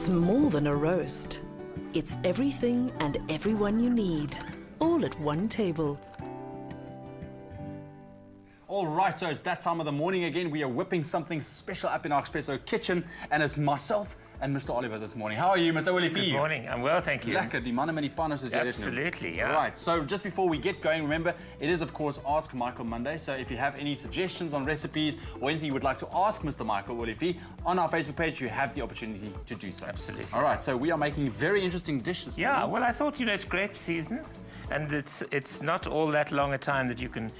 It's more than a roast. It's everything and everyone you need, all at one table. All right, so it's that time of the morning again. We are whipping something special up in our espresso kitchen, and it's myself and Mr. Oliver this morning. How are you, Mr. Olivier? Good morning. I'm well, thank you. Lekker, die mannen met die pannes is hier. Absolutely, yeah. Right, so just before we get going, remember, it is, of course, Ask Michael Monday. So if you have any suggestions on recipes or anything you would like to ask Mr. Michael Olivier, on our Facebook page, you have the opportunity to do so. Absolutely. All right, so we are making very interesting dishes. Yeah, well, I thought, it's grape season. And it's not all that long a time that you can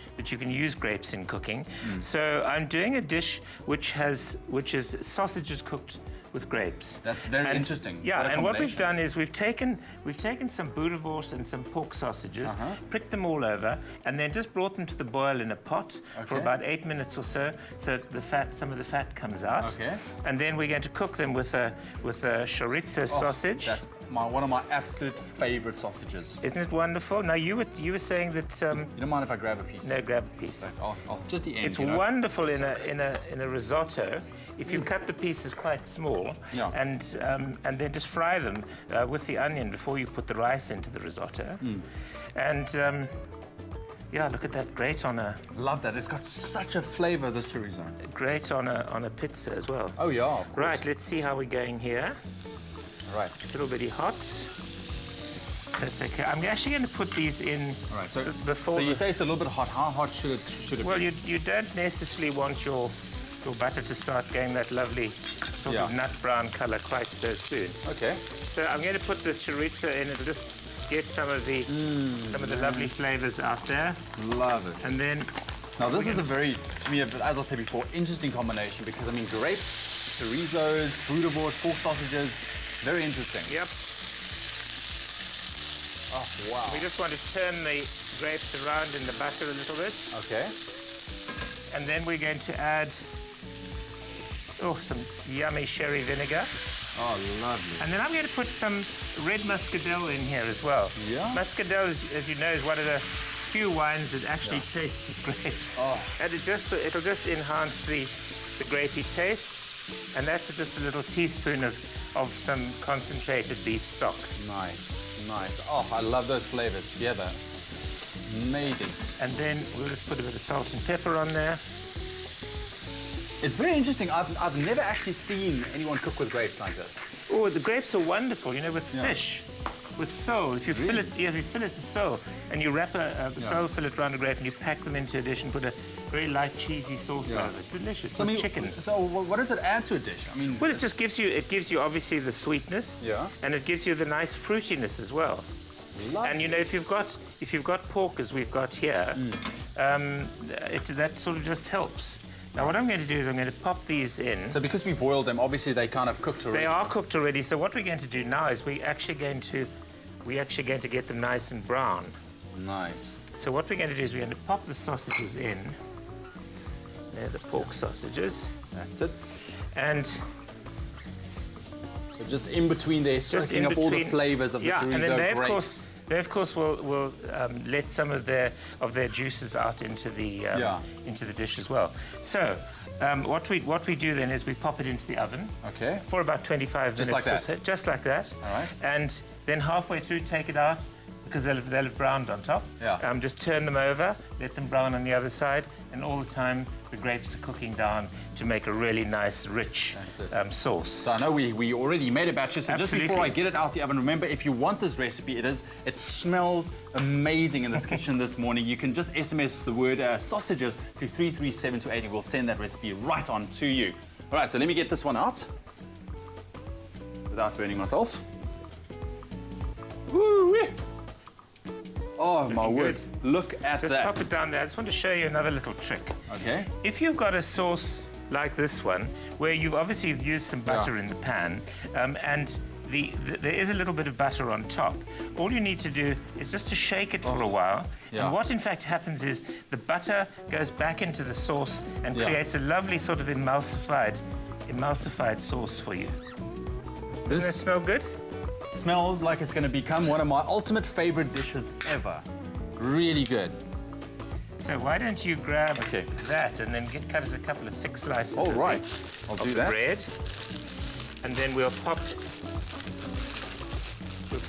use grapes in cooking. So I'm doing a dish which is sausages cooked with grapes. That's very interesting. Yeah, and what we've done is we've taken some Boerewors and some pork sausages, pricked them all over, and then just brought them to the boil in a pot for about 8 minutes or so some of the fat comes out. Okay. And then we're going to cook them with a chorizo sausage. That's one of my absolute favorite sausages. Isn't it wonderful? Now you were saying that you don't mind if I grab a piece? No, grab a piece. I'll just the end. It's wonderful in a risotto if you cut the pieces quite small, and then just fry them with the onion before you put the rice into the risotto. And yeah, look at that, great on a... Love that, it's got such a flavor, this chorizo. Great on a pizza as well. Oh yeah, of course. Right, let's see how we're going here. All right. A little bitty hot. That's okay. I'm actually going to put these in. All right. So before. So you say it's a little bit hot. How hot should it be? Well, you don't necessarily want your butter to start getting that lovely sort of nut brown color quite so soon. Okay. So I'm going to put the chorizo in. It'll just get some of the lovely flavors out there. Love it. And then. Now this is a very, to me, as I said before, interesting combination because I mean grapes, chorizos, Boerewors, pork sausages. Very interesting. Yep. Oh, wow. We just want to turn the grapes around in the butter a little bit. Okay. And then we're going to add some yummy sherry vinegar. Oh, lovely. And then I'm going to put some red muscadel in here as well. Yeah. Muscadel, as you know, is one of the few wines that actually tastes of grapes. Oh. And it'll just enhance the grapey taste. And that's just a little teaspoon of some concentrated beef stock. Nice, nice. Oh, I love those flavors together. Amazing. And then we'll just put a bit of salt and pepper on there. It's very interesting. I've never actually seen anyone cook with grapes like this. Oh, the grapes are wonderful, with fish. With sole, if you fillet a sole and you wrap a sole fillet around a grape and you pack them into a dish and put a very light cheesy sauce over it. Delicious. So, chicken. So what does it add to a dish? I mean, well, it just gives you obviously the sweetness. Yeah. And it gives you the nice fruitiness as well. Lovely. And if you've got pork as we've got here, that sort of just helps. Now what I'm going to do is I'm going to pop these in. So because we boiled them, obviously they kind of cooked already. They are cooked already. So what we're going to do now is we're actually going to get them nice and brown. Nice. So what we're going to do is we're going to pop the sausages in. They're the pork sausages. That's it. And so just in between there, soaking up all the flavors of the chorizo and then grapes. They of course will let some of their juices out into the dish as well. So what we do then is we pop it into the oven. Okay. For about 25 minutes. Just like that. Or so, just like that. All right. And then halfway through, take it out because they'll have browned on top. Yeah. Just turn them over, let them brown on the other side, and all the time the grapes are cooking down to make a really nice, rich sauce. So I know we already made a batch, so Absolutely. Just before I get it out the oven, remember, if you want this recipe, it smells amazing in this kitchen this morning. You can just SMS the word sausages to 33728. We'll send that recipe right on to you. All right, so let me get this one out without burning myself. Woo-wee. Oh, my word. Look at that. Just pop it down there. I just want to show you another little trick. Okay. If you've got a sauce like this one, where you've obviously used some butter in the pan, and there is a little bit of butter on top, all you need to do is just to shake it for a while. Yeah. And what in fact happens is the butter goes back into the sauce and creates a lovely sort of emulsified sauce for you. Doesn't that smell good? Smells like it's going to become one of my ultimate favorite dishes ever. Really good. So why don't you grab that and then cut us a couple of thick slices I'll do that. bread. And then we'll pop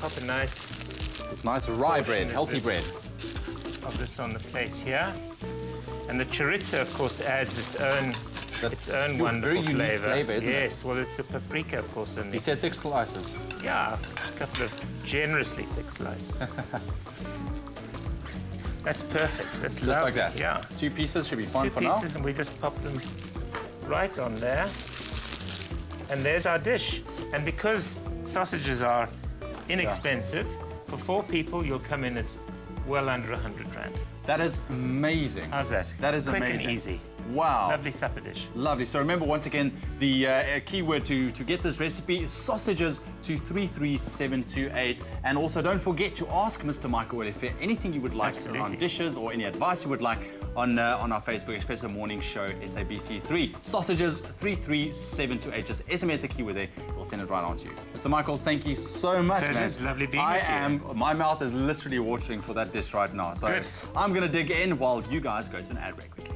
pop a nice It's nice rye bread, of healthy this. bread. of this on the plate here. And the chorizo, of course, adds its own your wonderful very unique flavor. flavour, isn't it? Yes, well, it's the paprika, of course, and You said thick slices. yeah, a couple of generously thick slices. That's perfect. That's Just like lovely. that. Yeah. 2 pieces should be fine Two for pieces, now. and we just pop them right on there. And there's our dish. And because sausages are inexpensive, for 4 people, you'll come in at well under 100 rand. That is amazing. How's that? That is Quick amazing. and easy. Wow. Lovely supper dish. Lovely. So remember, once again, the keyword to get this recipe is sausages to 33728. And also, don't forget to ask Mr. Michael Olivier anything you would like Absolutely. around dishes or any advice you would like on our Facebook Espresso Morning Show, SABC3. Sausages 33728. Just SMS the keyword there. We'll send it right on to you. Mr. Michael, thank you so much, Pleasure. man. It's lovely being with you. My mouth is literally watering for that dish right now. So Good. I'm going to dig in while you guys go to an ad break quickly.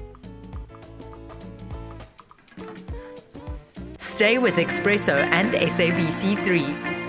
Stay with Espresso and SABC3.